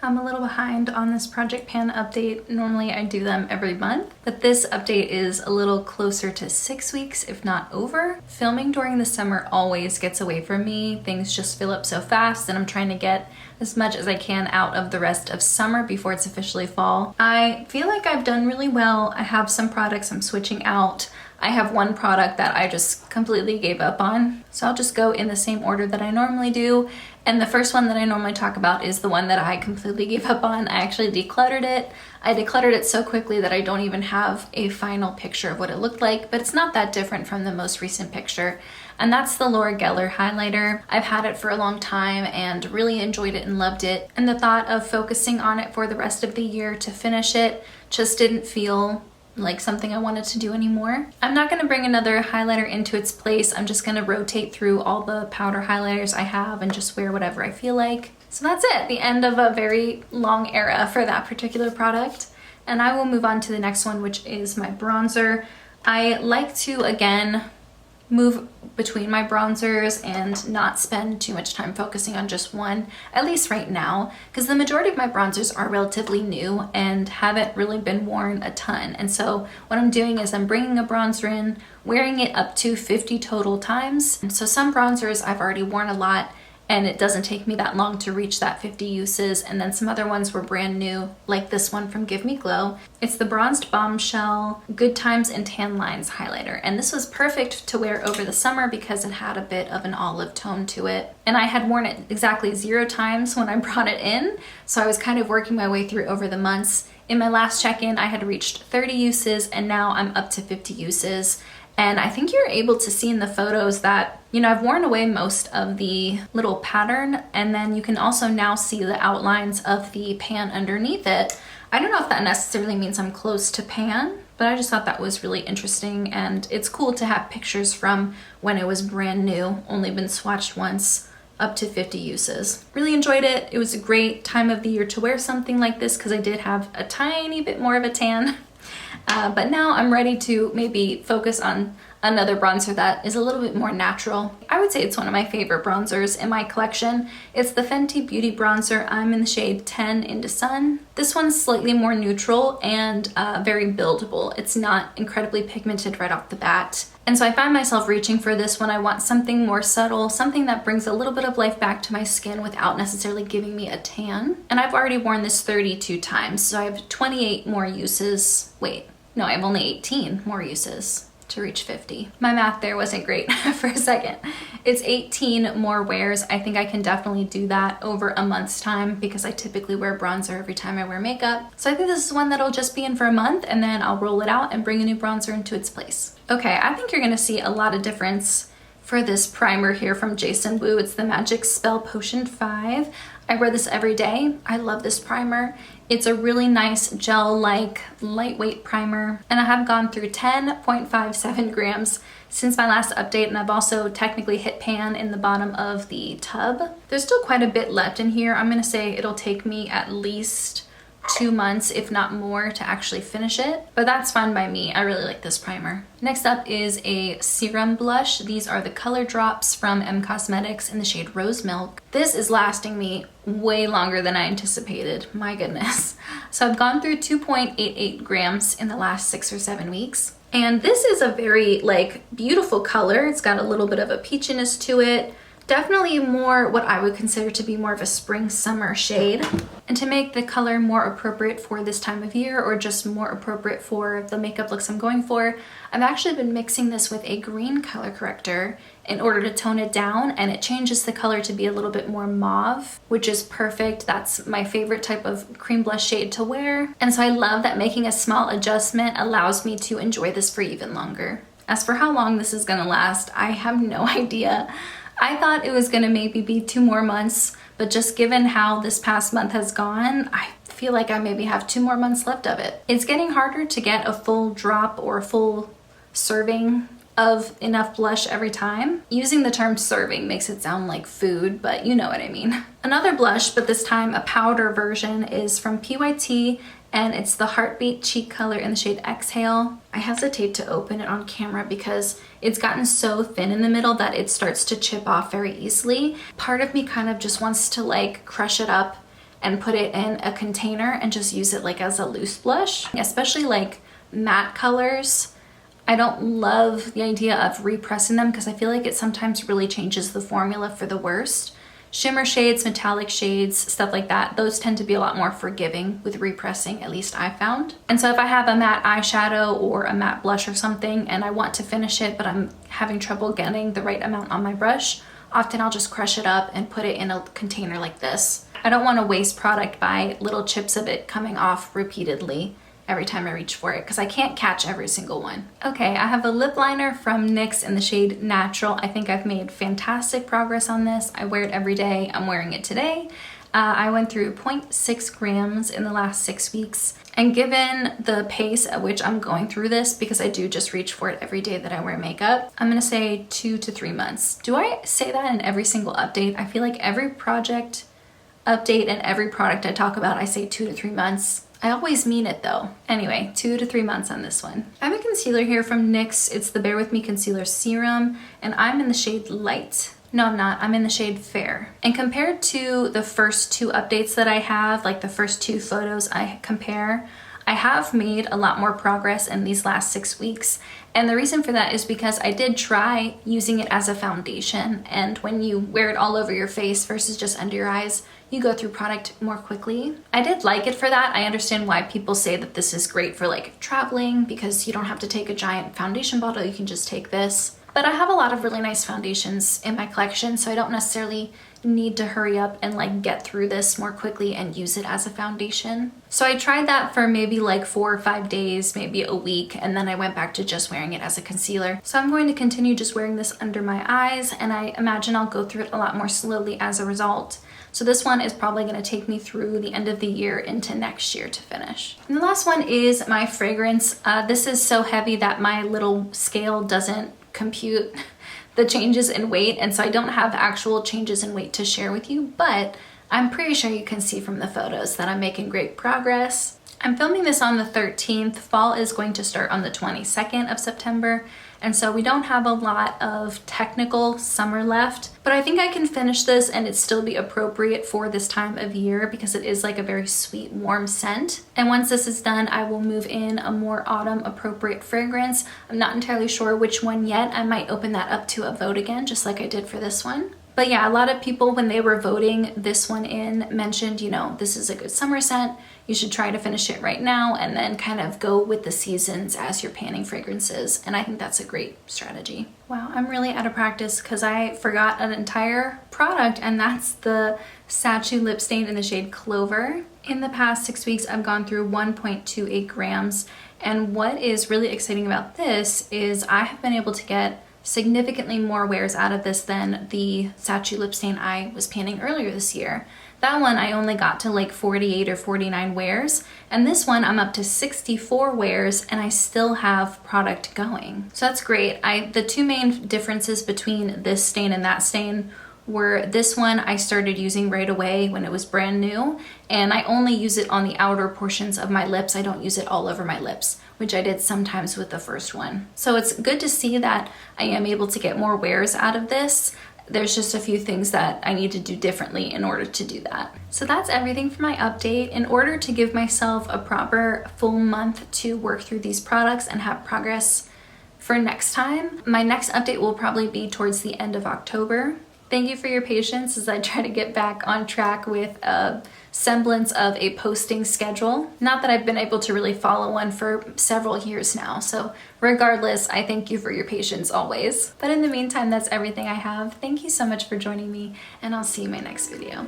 I'm a little behind on this project pan update. Normally I do them every month, but this update is a little closer to 6 weeks, if not over. Filming during the summer always gets away from me. Things just fill up so fast and I'm trying to get as much as I can out of the rest of summer before it's officially fall. I feel like I've done really well. I have some products I'm switching out. I have one product that I just completely gave up on. So I'll just go in the same order that I normally do. And the first one that I normally talk about is the one that I completely gave up on. I actually decluttered it. I decluttered it so quickly that I don't even have a final picture of what it looked like, but it's not that different from the most recent picture. And that's the Laura Geller highlighter. I've had it for a long time and really enjoyed it and loved it. And the thought of focusing on it for the rest of the year to finish it just didn't feel like something I wanted to do anymore. I'm not going to bring another highlighter into its place. I'm just going to rotate through all the powder highlighters I have and just wear whatever I feel like. So that's it, the end of a very long era for that particular product. And I will move on to the next one, which is my bronzer. I like to, again, move between my bronzers and not spend too much time focusing on just one, at least right now, because the majority of my bronzers are relatively new and haven't really been worn a ton. And so what I'm doing is I'm bringing a bronzer in, wearing it up to 50 total times. And so some bronzers I've already worn a lot and it doesn't take me that long to reach that 50 uses. And then some other ones were brand new, like this one from Give Me Glow. It's the Bronzed Bombshell Good Times and Tan Lines highlighter. And this was perfect to wear over the summer because it had a bit of an olive tone to it. And I had worn it exactly 0 times when I brought it in. So I was kind of working my way through over the months. In my last check-in, I had reached 30 uses and now I'm up to 50 uses. And I think you're able to see in the photos that, you know, I've worn away most of the little pattern, and then you can also now see the outlines of the pan underneath it. I don't know if that necessarily means I'm close to pan, but I just thought that was really interesting, and it's cool to have pictures from when it was brand new, only been swatched once, up to 50 uses. Really enjoyed it. It was a great time of the year to wear something like this because I did have a tiny bit more of a tan. But now I'm ready to maybe focus on another bronzer that is a little bit more natural. I would say it's one of my favorite bronzers in my collection. It's the Fenty Beauty Bronzer. I'm in the shade 10 Into Sun. This one's slightly more neutral and very buildable. It's not incredibly pigmented right off the bat. And so I find myself reaching for this when I want something more subtle, something that brings a little bit of life back to my skin without necessarily giving me a tan. And I've already worn this 32 times, so I have 28 more uses. Wait, no, I have only 18 more uses to reach 50. My math there wasn't great for a second. It's 18 more wears. I think I can definitely do that over a month's time because I typically wear bronzer every time I wear makeup. So I think this is one that'll just be in for a month and then I'll roll it out and bring a new bronzer into its place. Okay, I think you're gonna see a lot of difference for this primer here from Jason Wu. It's the Magic Spell Potion 5. I wear this every day. I love this primer. It's a really nice gel-like lightweight primer, and I have gone through 10.57 grams since my last update, and I've also technically hit pan in the bottom of the tub. There's still quite a bit left in here. I'm gonna say it'll take me at least 2 months, if not more, to actually finish it, but that's fine by me. I really like this primer. Next up is a serum blush. These are the Color Drops from M Cosmetics in the shade Rose Milk. This is lasting me way longer than I anticipated, my goodness. So I've gone through 2.88 grams in the last 6 or 7 weeks. And this is a very beautiful color. It's got a little bit of a peachiness to it. Definitely more what I would consider to be more of a spring summer shade. And to make the color more appropriate for this time of year or just more appropriate for the makeup looks I'm going for, I've actually been mixing this with a green color corrector in order to tone it down, and it changes the color to be a little bit more mauve, which is perfect. That's my favorite type of cream blush shade to wear. And so I love that making a small adjustment allows me to enjoy this for even longer. As for how long this is gonna last, I have no idea. I thought it was gonna maybe be 2 more months, but just given how this past month has gone, I feel like I maybe have 2 more months left of it. It's getting harder to get a full drop or a full serving of enough blush every time. Using the term serving makes it sound like food, but you know what I mean. Another blush, but this time a powder version, is from PYT, and it's the Heartbeat Cheek Color in the shade Exhale. I hesitate to open it on camera because it's gotten so thin in the middle that it starts to chip off very easily. Part of me kind of just wants to crush it up and put it in a container and just use it like as a loose blush, especially like matte colors. I don't love the idea of repressing them because I feel like it sometimes really changes the formula for the worst. Shimmer shades, metallic shades, stuff like that, those tend to be a lot more forgiving with repressing, at least I found. And so if I have a matte eyeshadow or a matte blush or something and I want to finish it, but I'm having trouble getting the right amount on my brush, often I'll just crush it up and put it in a container like this. I don't want to waste product by little chips of it coming off repeatedly every time I reach for it because I can't catch every single one. Okay, I have a lip liner from NYX in the shade Natural. I think I've made fantastic progress on this. I wear it every day. I'm wearing it today. I went through 0.6 grams in the last 6 weeks. And given the pace at which I'm going through this, because I do just reach for it every day that I wear makeup, I'm gonna say 2 to 3 months. Do I say that in every single update? I feel like every project update and every product I talk about, I say 2 to 3 months. I always mean it though. Anyway, 2 to 3 months on this one. I have a concealer here from NYX. It's the Bare With Me Concealer Serum, and I'm in the shade Light. No, I'm not. I'm in the shade Fair. And compared to the first 2 updates that I have, like the first 2 photos I compare, I have made a lot more progress in these last 6 weeks. And the reason for that is because I did try using it as a foundation, and when you wear it all over your face versus just under your eyes, you go through product more quickly. I did like it for that. I understand why people say that this is great for like traveling because you don't have to take a giant foundation bottle, you can just take this. But I have a lot of really nice foundations in my collection, so I don't necessarily need to hurry up and like get through this more quickly and use it as a foundation. So I tried that for maybe like 4 or 5 days, maybe a week, and then I went back to just wearing it as a concealer. So I'm going to continue just wearing this under my eyes, and I imagine I'll go through it a lot more slowly as a result. So this one is probably going to take me through the end of the year into next year to finish. And the last one is my fragrance. This is so heavy that my little scale doesn't compute the changes in weight, and so I don't have actual changes in weight to share with you, but I'm pretty sure you can see from the photos that I'm making great progress. I'm filming this on the 13th. Fall is going to start on the 22nd of September, and so we don't have a lot of technical summer left, but I think I can finish this and it still be appropriate for this time of year because it is like a very sweet, warm scent. And once this is done, I will move in a more autumn appropriate fragrance. I'm not entirely sure which one yet. I might open that up to a vote again, just like I did for this one. But yeah, a lot of people, when they were voting this one in, mentioned, you know, this is a good summer scent. You should try to finish it right now and then kind of go with the seasons as you're panning fragrances. And I think that's a great strategy. Wow, I'm really out of practice because I forgot an entire product, and that's the Sacheu lip stain in the shade Clover. In the past 6 weeks, I've gone through 1.28 grams. And what is really exciting about this is I have been able to get significantly more wears out of this than the Sacheu lip stain I was panning earlier this year. That one I only got to like 48 or 49 wears, and this one I'm up to 64 wears and I still have product going. So that's great. The 2 main differences between this stain and that stain were this one I started using right away when it was brand new, and I only use it on the outer portions of my lips. I don't use it all over my lips, which I did sometimes with the first one. So it's good to see that I am able to get more wears out of this. There's just a few things that I need to do differently in order to do that. So that's everything for my update. In order to give myself a proper full month to work through these products and have progress for next time, my next update will probably be towards the end of October. Thank you for your patience as I try to get back on track with a semblance of a posting schedule. Not that I've been able to really follow one for several years now, so regardless, I thank you for your patience always. But in the meantime, that's everything I have. Thank you so much for joining me, and I'll see you in my next video.